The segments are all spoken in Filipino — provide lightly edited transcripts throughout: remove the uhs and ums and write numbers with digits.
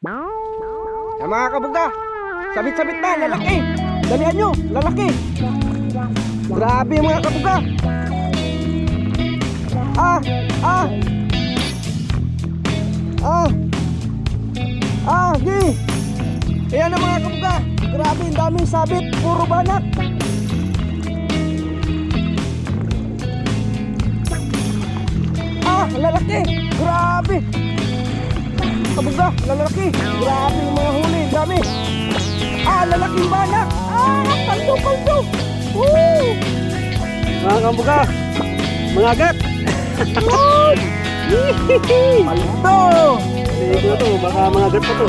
Yan mga kabuga, sabit-sabit na, lalaki. Dalian nyo, lalaki. Grabe mga kabuga. Gi. Ayan na mga kabuga. Grabe, ang daming sabit, puro banak. Lalaki. Grabe. Kabuga, lalaki. Grabe yung mga huli, ang dami. Lalaking banak. Paldo. Woo! Mga kabuga, mga agat. Paldo. Hindi ko na to, baka mga agat pa to.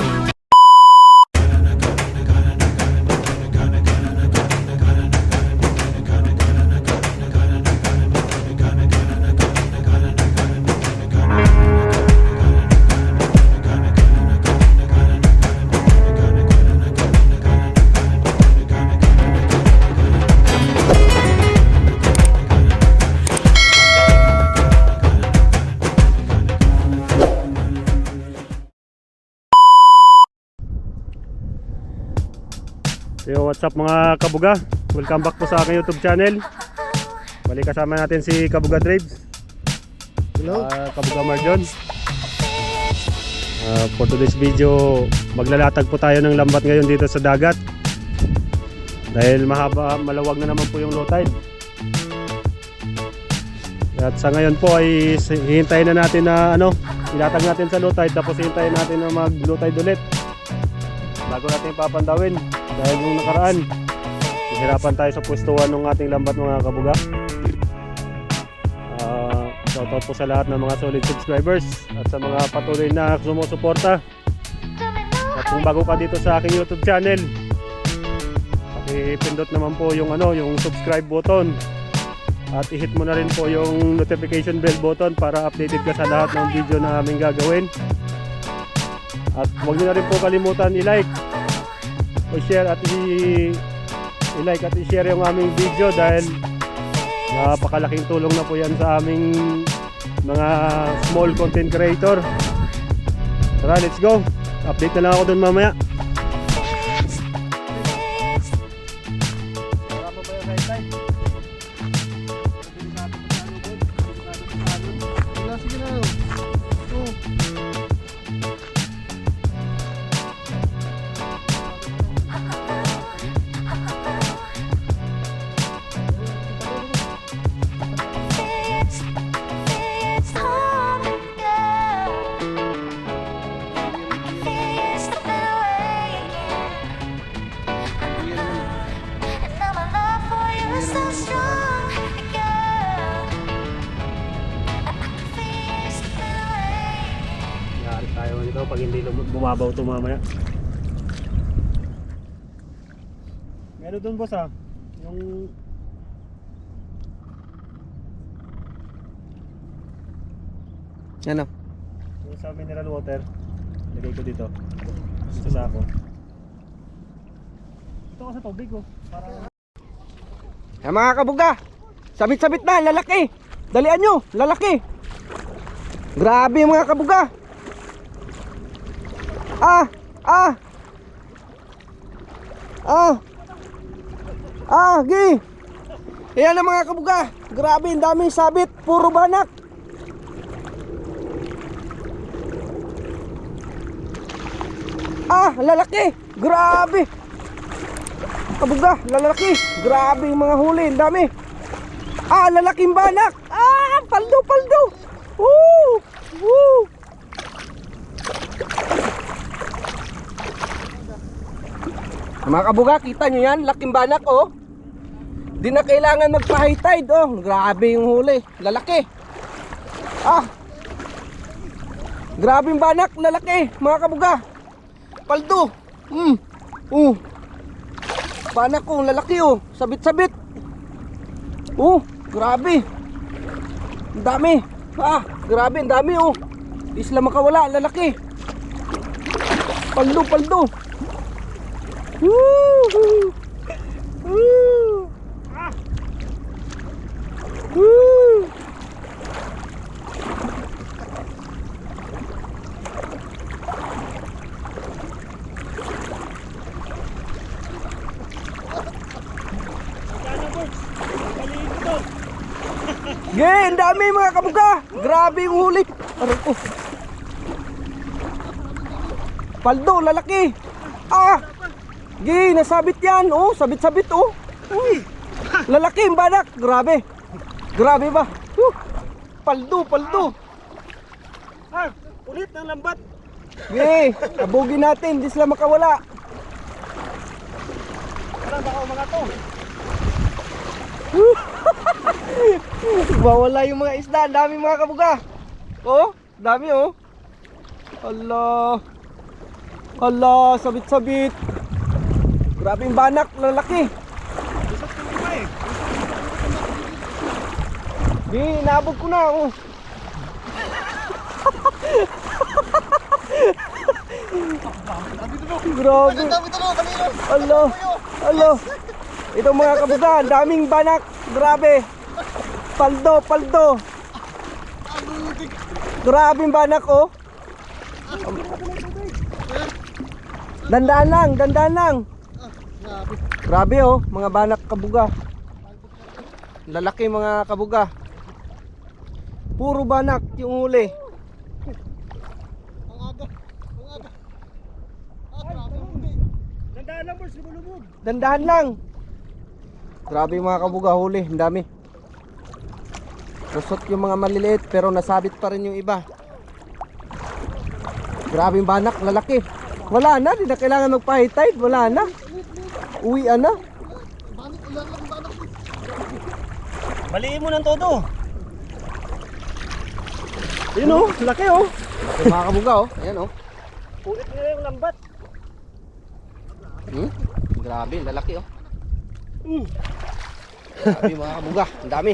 Yo, what's up mga kabuga? Welcome back po sa aking YouTube channel. Balik kasama natin si Kabuga Drives. Hello. Kabuga Marjon. For today's video, maglalatag po tayo ng lambat ngayon dito sa dagat. Dahil malawag na naman po yung low tide. At sa ngayon po ay hihintayin na natin na ilatag natin sa low tide, tapos hihintayin natin na mag low tide ulit bago natin papandawin. Dahil nung nakaraan, hihirapan tayo sa pwestuhan ng ating lambat mga kabuga. Shoutout po sa lahat ng mga solid subscribers at sa mga patuloy na sumusuporta. At kung bago ka dito sa aking YouTube channel, pakipindot naman po yung yung subscribe button at i-hit mo na rin po yung notification bell button para updated ka sa lahat ng video na aming gagawin. At huwag nyo na rin po kalimutan i-like, i-share at i-like at i-share yung aming video dahil napakalaking tulong na po yan sa aming mga small content creator. Tara, let's go. Update na lang ako dun mamaya. Pag hindi bumabaw ito mamaya. Meron doon boss yung yung sa mineral water lagay ko dito sa sako. Ito ko sa tubig para Yan mga kabuga, sabit-sabit na, lalaki. Dalian nyo, lalaki. Grabe mga kabuga. Gi. Ayan na mga kabuga. Grabe, ang daming sabit, puro banak. Lalaki. Grabe. Kabuga, lalaki. Grabe yung mga huli, ang dami. Lalaking banak. Paldo. Woo! Mga kabuga, kita nyo yan, laking banak Di na kailangan magpa-high tide Grabe yung huli, lalaki. Grabe yung banak, lalaki, mga kabuga. Paldo. Banak lalaki sabit-sabit. Grabe. Ang dami. Grabe, ang dami Di sila makawala, lalaki. Paldo. Woo! Gay, ang dami mga kabuga. Grabe yung huli. Aray ko. Paldo, lalaki. Ah! Gay, nasabit yan. Oh, sabit-sabit oh. Uy. Lalaki yung banak. Grabe. Grabe ba? Paldo, paldo. Ah, ulit ng lambat. Gay, abugin natin. Di sila makawala. Parang baka umangat to. Mawala yung mga isda. Ang dami mga kabuga. Oh, dami oh. Allah. Allah, sabit-sabit. Grabe yung banak, lalaki. Isot ko iba eh. Di, nabog ko na oh. Grabe. Allah. Allah. Ito mga kabuga, ang daming banak. Grabe. Paldo, paldo. Grabe yung banak oh. Dandaan lang, dandaan lang. Grabe oh, mga banak kabuga. Lalaki mga kabuga. Puro banak yung huli. Tandaan lang boss, lumulubog. Dandahan lang. Grabe mga kabuga, huli, ang dami. Kusot yung mga maliliit pero nasabit pa rin yung iba. Grabe yung banak, lalaki. Wala na, di na kailangan magpa-high tide, wala na. Uwian na. Baliin mo ng todo. Yun oh, laki oh. Yung mga kabuga oh, ayan oh. Ulit nila yung lambat. Grabe, lalaki oh. Grabe mga kabuga, ang dami.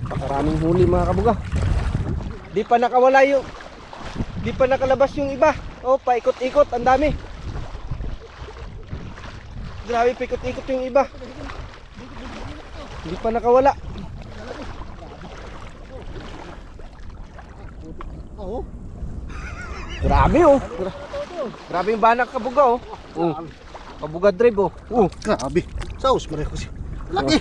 Pakaraming huli mga kabuga. Di pa nakawala yung, di pa nakalabas yung iba. Oh, paikot-ikot, ang dami. Grabe, paikot-ikot yung iba. Di pa nakawala. Oo. Grabe oh. Grabe yung banak kabuga oh. Oh. Kabuga drive oh. Oh. Grabe. Saus, maray ko siya. Laki.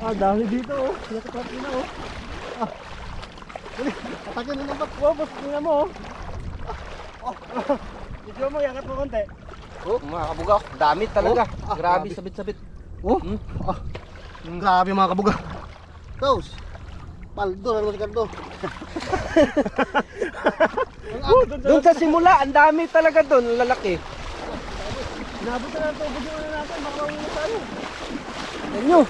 Ah, dami dito oh. Nakatap na oh. Ah. Atakin na lambat ko, boss. Tingnan mo oh. Video mo, yangat mo konti. Oh, mga kabuga, dami talaga. Oh. Grabe, Grabe. sabit-sabit. Oh. Grabe mga kabuga. Saus. Paldo na naman si Cardo. Doon sa simula, ang dami talaga doon, lalaki. Nabot na lang tubig yung natin, baka mawin na tayo. Yan nyo.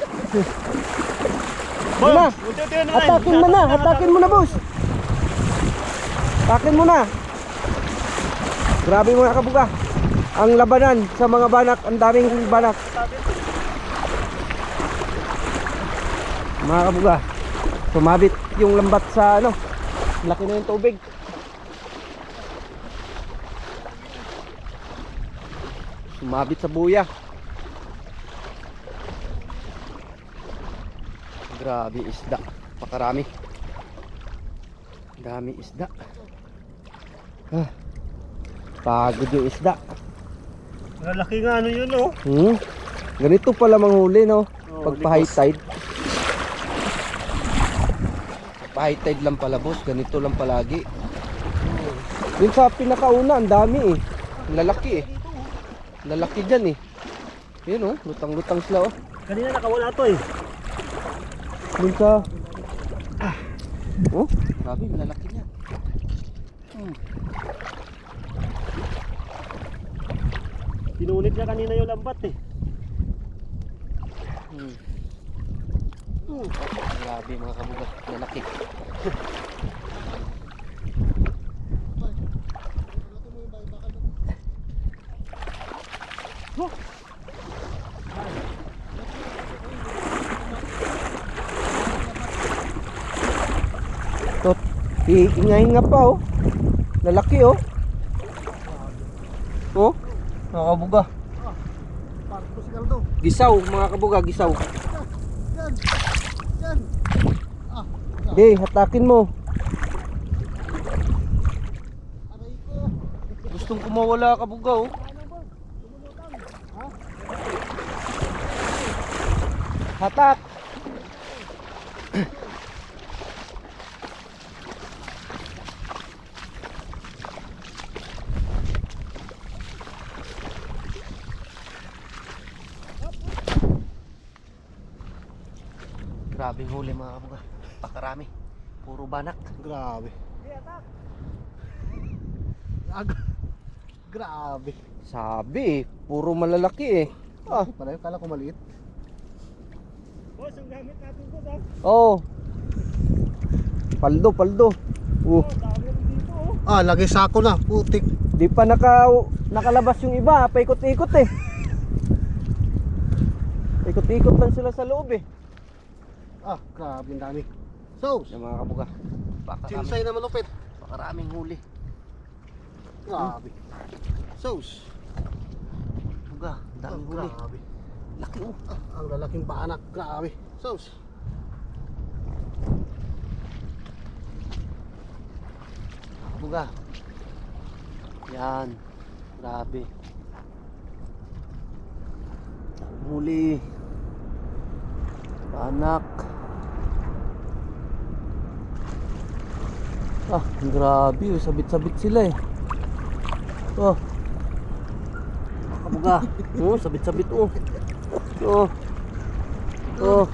Muna, hatakin mo na, hatakin mo na boss. Hatakin mo na. Grabe mga kabuga. Ang labanan sa mga banak, ang daming banak. Mga kabuga, sumabit yung lambat sa ano, laki na yung tubig. Sumabit sa buya. Grabe isda, pakarami. Dami isda. Ah, pagod yung isda. Malaki nga ano yun oh. Ganito pala manghuli no. Oh, Pag pa high tide. Pa high tide lang pala boss, ganito lang palagi. Yung sa pinakauna, ang dami eh. Lalaki eh. Lalaki dyan eh. Yun oh, lutang-lutang sila oh. Kanina nakawala to eh. Dun sa... Oh, grabe, lalaki niya. Pinunit niya kanina yung lambat eh. Grabe mga kabuga, lalaki. Tot, iinga-inga pa oh. Lalaki oh. Oh, mga kabuga. Paldo si Cardo. Gisaw, mga kabuga, gisaw. Yan. Yan. Di, hatakin mo. Aray ko. Gustong kumawala ka buga oh. Hatak. Grabing huli mga kabuga. Pakarami. Puro banak. Grabe. Grabe. Sabi eh, puro malalaki eh. Ah, Pala kala ko maliit. Boss, ang gamit natin ko daw. oh. Paldo, paldo. Dami rin dito oh. Ah, lagi sako na, putik. Di pa nakalabas yung iba, paikot-ikot eh. Ikot-ikot lang sila sa loob eh. Ah, grabe ang dami. So, Yung mga kabuga. Pakarami. chinsay na malupit. Pakaraming huli. Grabe. Sos. Kabuga, daming huli. Grabe. Laki oh. Ah, ang lalaking banak. Grabe. Sos. Kabuga. Yan. Grabe. Huli. Banak. Ah, grabe oh. Sabit-sabit sila eh. Oh. Kabuga. Oh, sabit-sabit oh. Oh. Oh.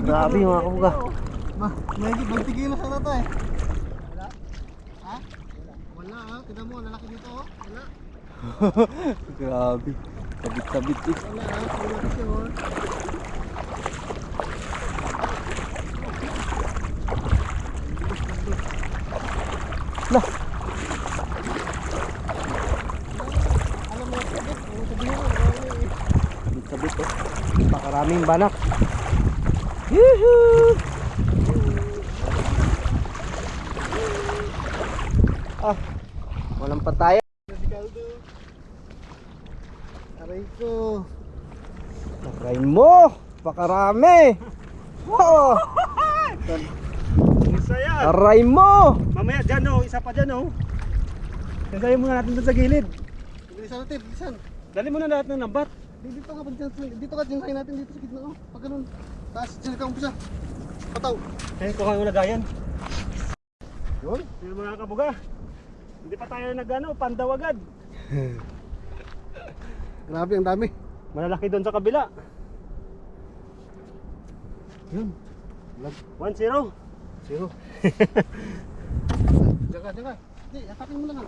Grabe mga kabuga. Medyo magtigil sa tato eh. Wala? Ha? Wala ha? Tignan mo, lalaki dito oh. Wala. Grabe. Sabit-sabit eh. Wala ha? Wala kasi oh. Lah. Alam mo, sabit. Sabihin mo, marami eh. Sabit-sabit oh. Pakaraming banak. Yuhuu. Ah, walang pataya. Kaldo. Aray ko. Try mo. Pakarami. Oh, Isa yan. aray mo. Mamaya dyan oh, isa pa dyan oh. Sasayin muna natin doon sa gilid. Bilisan natin, bilisan. Dali muna lahat ng lambat. Dito ka, dito ka, dyan natin dito sa gitna oh. Pag ganun. Taas, dyan ka umpisa. Pataw. Kaya kuha yung lagayan. Yun. Yung mga kabuga. Hindi pa tayo nagano, pandaw agad. Grabe, ang dami. Malalaki doon sa kabila. Yun. 1-0. Zero. Diyan ka. Hindi, atakin mo lang ha.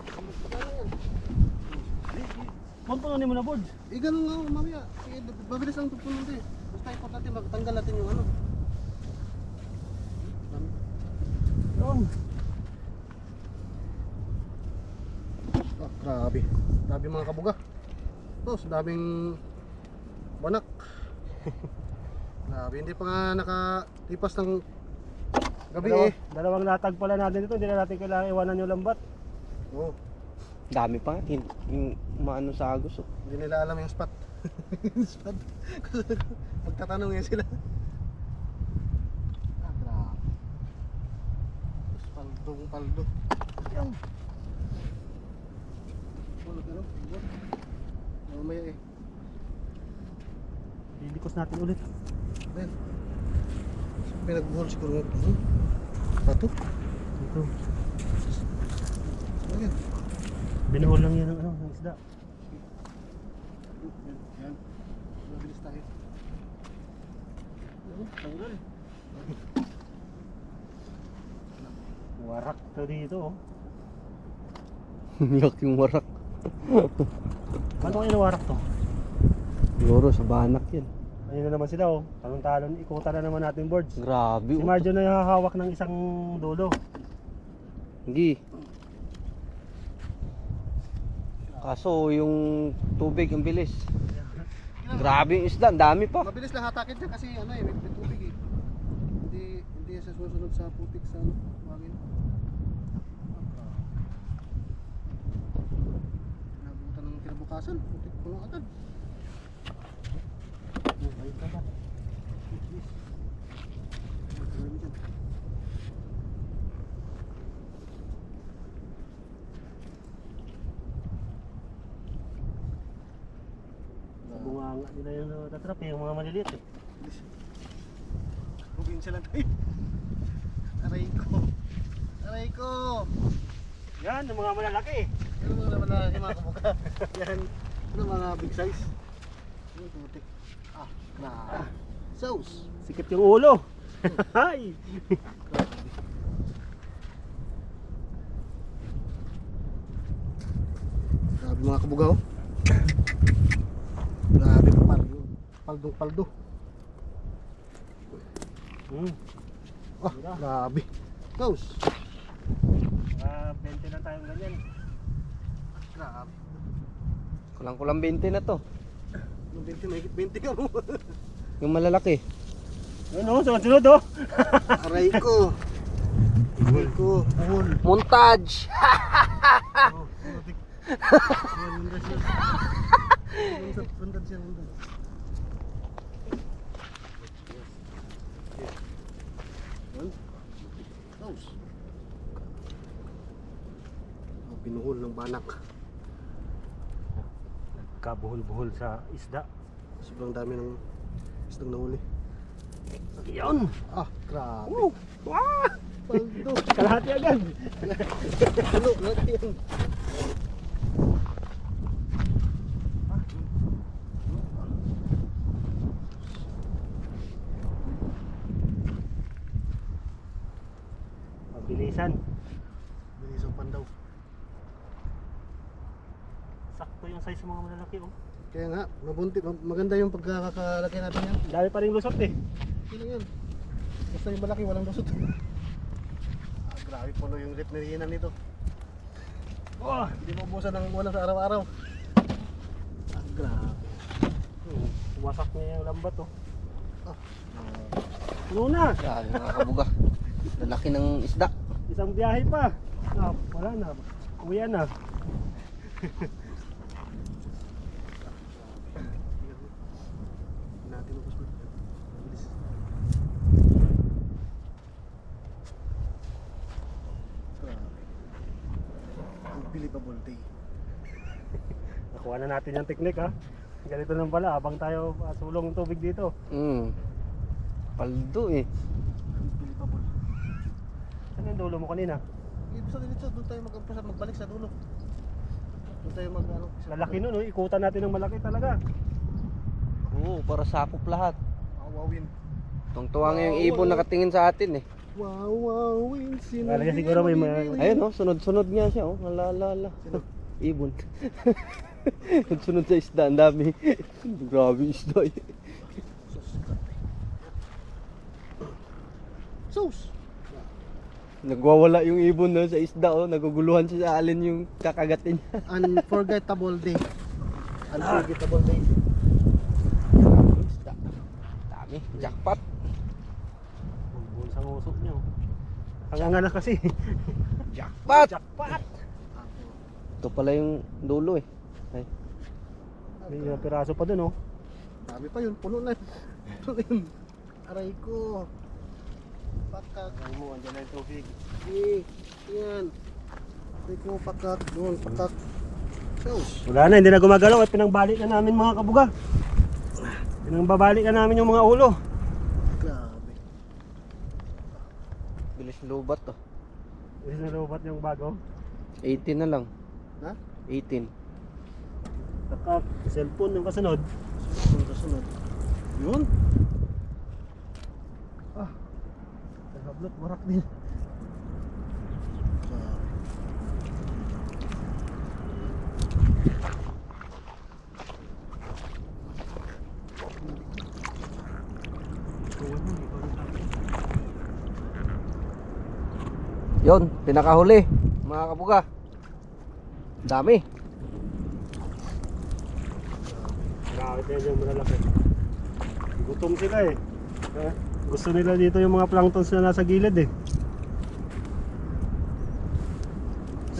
Pumpunin mo na board. Eh, ganun nga, mamaya. Eh, mabilis lang tupunin din. Basta importante, magtanggal natin yung ano. Yun. Ah, grabe. Grabe mga kabuga. Tos, daming banak. Grabe, hindi pa nga nakatipas ng gabi eh. Dalawang latag pala natin dito. Hindi na natin kailangan iwanan yung lambat. Oo, Dami pa. Yung maano sa agos oh. hindi nila alam yung spot. Yung spot. Magtatanong yan sila. Ah, grabe. Tos, paldo. Yan. Ano? Mamaya eh. Lilikos natin ulit. Ben. Pinagbuhol siguro nga. Pato? Ito. Ano yan? Binuhol lang yan ng ano, ng isda. Yan. Mabilis tayo. Tanggal. Warak to dito oh. Yak yung warak. Paano kayo nawarak to? Siguro sa banak yan. Ayun na naman sila oh. Talon-talon, ikutan na naman natin boards. Grabe Si oh. Marjo na yung hahawak ng isang dulo. Hindi. Kaso yung tubig, yung bilis. Grabe yung isda, ang dami pa. Mabilis lang hatakin dyan kasi ano eh, may tubig eh. Hindi siya susunod sa putik sa ano, bagay. Nabutan ng kinabukasan, putik puno agad. Ayun ka ba? Marami dyan. Hanga nila yung tatrap yung mga maliliit eh. Probinsya lang tayo. Aray ko. Aray ko. Yan, yung mga malalaki. Ano mga naman na si mga kabuka? Yan. Ano mga big size? Ano putik? Ah, na. Sauce. Sikip yung ulo. Hay! Grabe mga kabugaw. Grabe paldo. Paldong paldo. Ah, grabe. Sauce. 20 lang tayong ganyan. Grabe. Kulang-kulang 20 na to. Yung 20, mahigit 20 ka mo. Yung malalaki. Ano, sunod-sunod oh. Aray ko. Aray ko. Uhol. Montage! Oh, putik. Bunda siya. Bunda siya. Sauce. Oh, pinuhol ng banak. Kabuhol-buhol sa isda. Sobrang dami ng isdang nahuli. Yun! Ah, grabe. Wah! Paldo. Kalahati agad. Ano, laki yan. Mabilisan. Bilis ang pandaw. Sakto yung size ng mga malalaki oh. Kaya nga, mabunti. Maganda yung pagkakakalaki natin yan. Dami pa rin lusot eh. Okay lang yan. Basta yung malaki, walang lusot. Ah, grabe puno yung rip nilihinan nito. Oh! Hindi maubusan ng wala sa araw-araw. Ah, grabe. Wasak niya yung lambat oh. Ah, Ano na? Grabe mga kabuga. Lalaki ng isda. Isang biyahe pa. Ah, wala na. Uwian na. natin ubos mo. Bilis. Grabe. Unbelievable day. Nakuha na natin yung technique ha. Ganito lang pala habang tayo sulong ng tubig dito. Paldo eh. Unbelievable. Ano yung dulo mo kanina? Ibig sabihin dito, doon tayo magbalik sa dulo. Doon tayo ano. Lalaki nun, oh. Ikutan natin ng malaki talaga. Oo, para sakop lahat. Wawawin. Tungtuwa nga yung ibon nakatingin sa atin eh. Wawawin. Talaga siguro may mga... Ayun oh, sunod-sunod nga siya oh. Alalala. Ibon. Sunod sa isda, ang dami. Grabe isda eh. Sauce. Nagwawala yung ibon na sa isda oh. Naguguluhan siya sa alin yung kakagatin niya. Unforgettable day. Unforgettable day. Isda. Dami. Jackpot. Buwan sa ngusok niyo. Hanggang na kasi. Jackpot! Jackpot! Ito pala yung dulo eh. Ay. May ilang piraso pa dun oh. Dami pa yun. Puno na. Puno yun. Aray ko. Pakak. Aray mo, andyan na yung tubig. Eh. Yan. Aray ko. Pakak. Doon. Pakak. Sauce. Wala na, hindi na gumagalaw at pinangbalik na namin mga kabuga. Pinangbabalik na namin yung mga ulo. Grabe. Bilis lubat to. Kasi nalubat yung bago. 18 na lang. Ha? 18. Takak, cellphone yung kasunod. Sunod. Yun. Ah, nakablot, warak din. Grabe. Yon, pinakahuli. Mga kabuga. Dami. Nakakit na yung malalaki. Gutom sila eh. Gusto nila dito yung mga planktons na nasa gilid eh.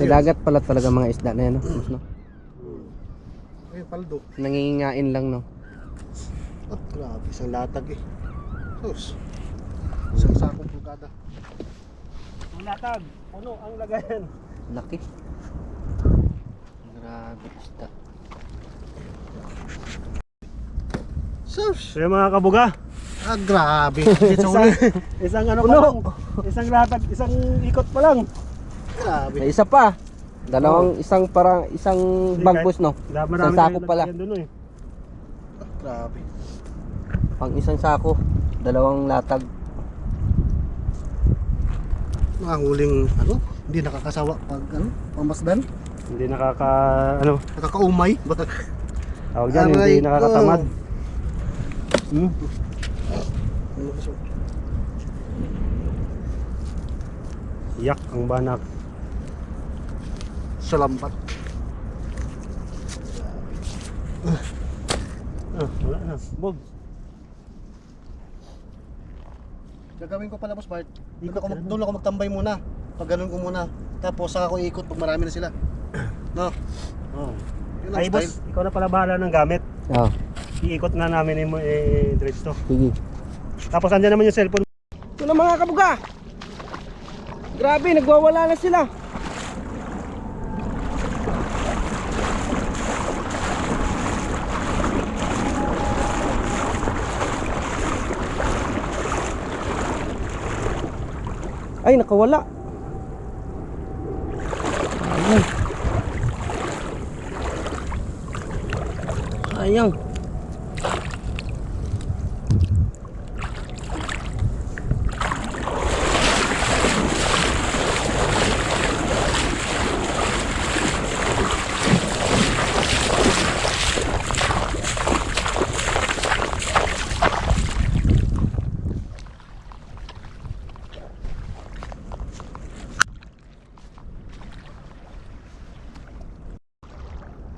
Sa dagat pala talaga mga isda na yan, no? Ay, paldo. Nangingain lang, no? Ah, grabe. Isang latag eh. Sauce. Isang sakong pulgada. Ang latag, puno ang lagayan. Laki. Grabe isda. Sus! So yung mga kabuga, Ah, grabe. Higit sa huli. isang ano pa Puno. lang, isang latag, isang ikot pa lang. Grabe. May isa pa. Dalawang isang parang isang bagbus no. Marami Isang sako tayong pala. lagyan dun, eh. Grabe. Pang isang sako, dalawang latag. Mga huling, ano, hindi nakakasawa pag, ano, pamasdan. Hindi Nakakaumay. tawag dyan, Aray hindi ko. nakakatamad. Hmm? Yak ang banak. Sa lambat. Wala na. Bog. Gagawin ko pala, boss Bart. Doon ako magtambay muna. Pag ganun ko muna. Tapos saka ako ikot pag marami na sila. No? Oh. Yun ang Ay style. boss, ikaw na pala bahala ng gamit. Ah, Iikot na namin yung dredge to. sige. Tapos andyan naman yung cellphone. Ito na mga kabuga. Grabe, nagwawala na sila. Ay, nakawala. Ayun. Sayang.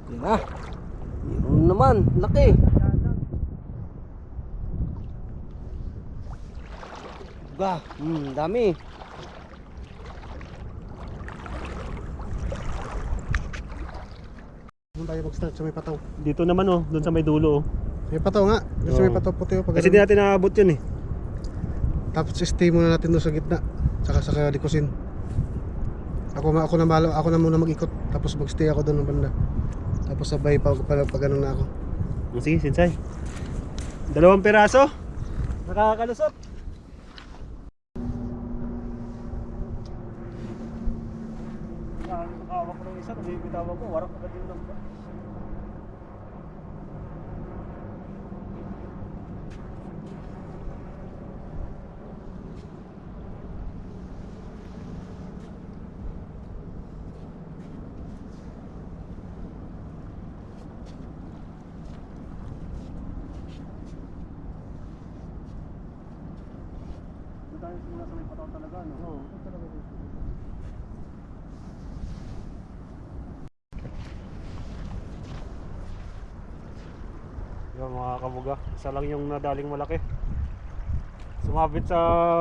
Yun na. Yun naman, laki. Ba, dami. Doon tayo mag-start sa may pataw. Dito naman oh, doon sa may dulo oh. May pataw nga. Doon sa may Oo. pataw puti. Pag Kasi di natin naabot yun eh. Tapos stay muna natin doon sa gitna. Saka sa kalikusin. Ako na muna mag-ikot. Tapos mag-stay ako doon ng banda. Tapos sabay pag ganun na ako. Sige, Sinsay. 2 piraso. Nakakalusot. Nakawak ko ng isa, bitawan ko, warak agad yung lamba. Doon tayo simula sa may pataw talaga, no? Oo, talaga dito. Yung mga kabuga, isa lang yung nadaling malaki. Sumabit sa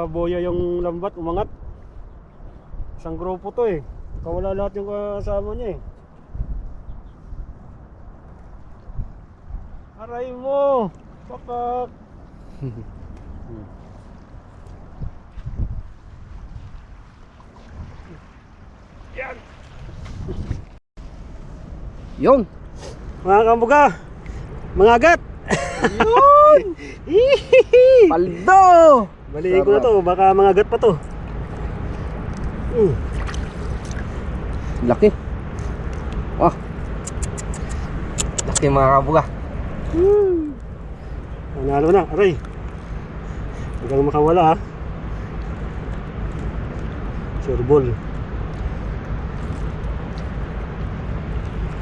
boya yung lambat, umangat. Isang grupo to eh. Kawala lahat yung kasama niya eh. Aray mo! Pakak! Yan! Yun. Mga kabuga, mga agat! Yun! Paldo! Baliin ko na to, baka mga agat pa to. Laki. Oh. Laki mga kabuga. Nanalo na, aray. Hanggang makawala ha. Sureball.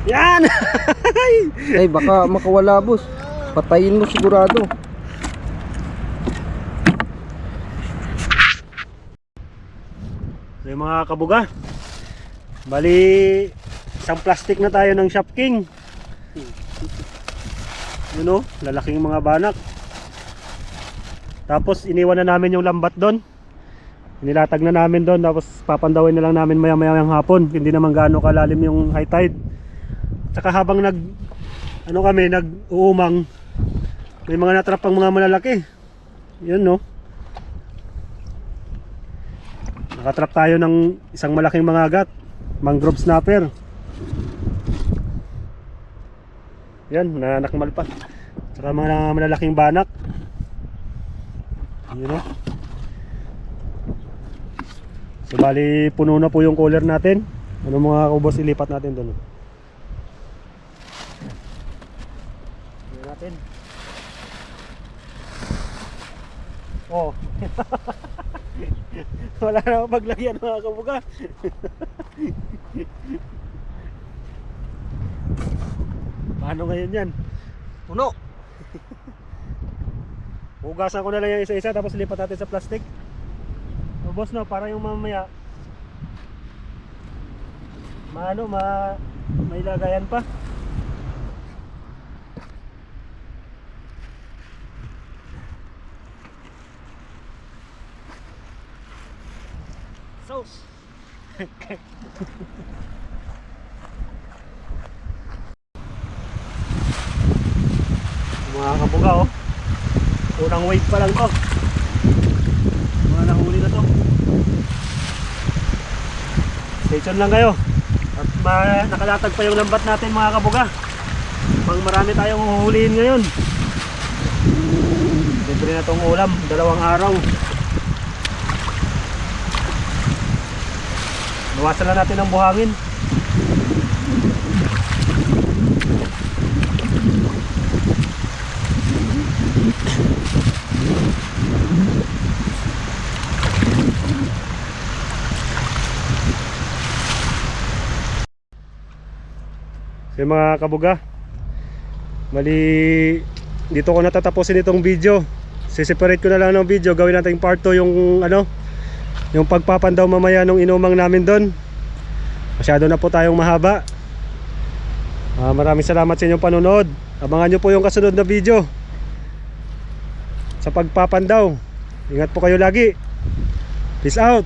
Yan! Ay, baka makawala, boss. Patayin mo sigurado. So yung mga kabuga, bali isang plastic na tayo ng Shop King. Yun o, lalaking mga banak. Tapos iniwan na namin yung lambat doon. Nilatag na namin doon, tapos papandawin na lang namin maya maya yung hapon. Hindi naman gaano kalalim yung high tide. Tsaka habang nag-uumang, may mga natrap pang mga malalaki. Yun no. Nakatrap tayo ng isang malaking mga agat, mangrove snapper. Yan, nanakmal pa. Saka mga malalaking banak. Yun o. So bali puno na po yung cooler natin. Ano mga kabos, ilipat natin doon. Ilipat natin. Oh. Wala na akong paglagyan mga kabuga. Paano ngayon yan? Puno. Hugasan ko na lang yung isa-isa tapos lipat natin sa plastic. O boss no, para yung mamaya may lagayan pa. Sauce. Mga kabuga oh. Unang wave pa lang to. Mga nahuli na to. Stay tuned lang kayo. At nakalatag pa yung lambat natin mga kabuga. Pang marami tayong huhulihin ngayon. Libre na tong ulam, 2 araw. Bawasan lang natin ang buhangin. So mga kabuga, mali dito ko natatapusin itong video. Siseparate ko na lang ng video. Gawin natin part 2 yung yung pagpapandaw mamaya nung inumang namin doon. Masyado na po tayong mahaba. Maraming salamat sa inyong panonood. Abangan nyo po yung kasunod na video sa pagpapandaw. Ingat po kayo lagi. Peace out.